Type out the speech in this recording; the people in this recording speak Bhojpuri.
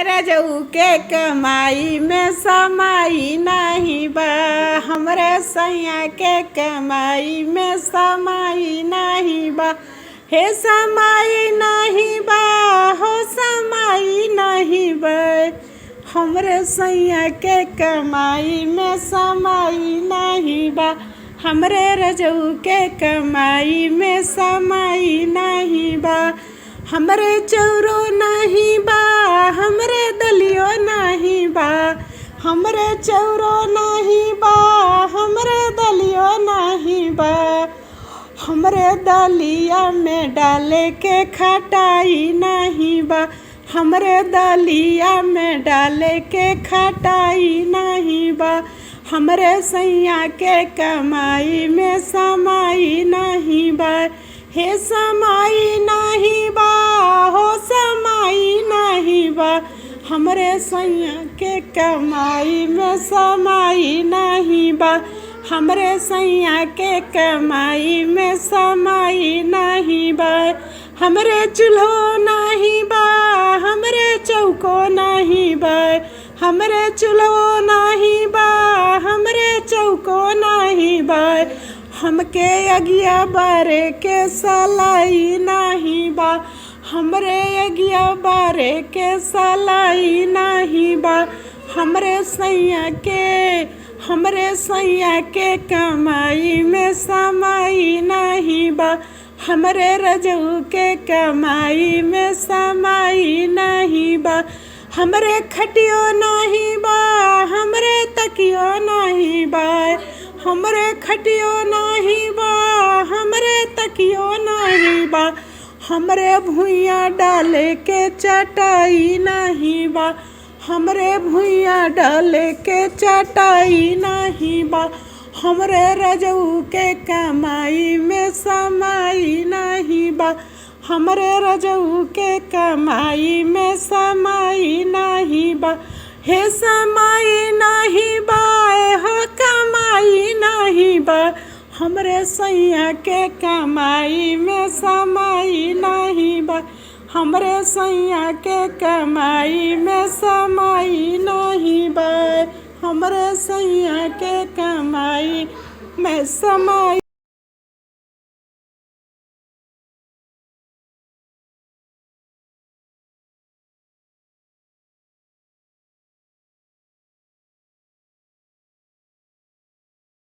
रजऊ के कमाई में समाई नहीं बा। हमरे सैया के कमाई में समाई नहीं बा। हे समाई नहीं बा, हो समाई नहीं बा। हमरे सैया के कमाई में समाई नहीं बा। हमरे रजऊ के कमाई में समाई नहीं बा। हमरे चौरो नहीं बा, हमरे दलियो नहीं बा। हमरे चौरो नहीं बा, हमरे दलियो नहीं बा। हमरे दलिया में डाले के खटाई नहीं बा। हमरे दलिया में डाले के खटाई नहीं बा। हमरे सैया के कमाई में समाई नहीं बा। हे समाई नहीं बा, हो समाई नहीं बा। हमरे सैया के कमाई में समाई नहीं बा। हमरे सैया के कमाई में समाई नहीं बा। हमरे चूल्हो नहीं बा, हमरे चौको नहीं बा। हमरे चूल्हो नहीं बा, हमरे चौको नहीं बा। हमके अगिया बारे के सलाई नहीं बा। हमरे अगिया बारे के सलाई नहीं बा। हमरे सैया के कमाई में समाई नहीं बा। हमरे रजऊ के कमाई में समाई नहीं बा। हमरे खटियो नहीं बा, हमरे तकियो नहीं बा। हमरे खटियो नहीं बा, हमरे तकियो नहीं बा। हमरे भुइयाँ डाले के चटाई नहीं बा। हमरे भुइयाँ डाले के चटाई नहीं बा। हमरे रजऊ के कमाई में समाई नहीं बा। हमरे रजऊ के कमाई में समाई नहीं बा। हे समाई नहीं बा, हो कमाई नहीं बा। हमरे सैया के कमाई में समाई नहीं बा। हमरे सैया के कमाई में समाई नहीं बा। हमरे सैया के कमाई में समाई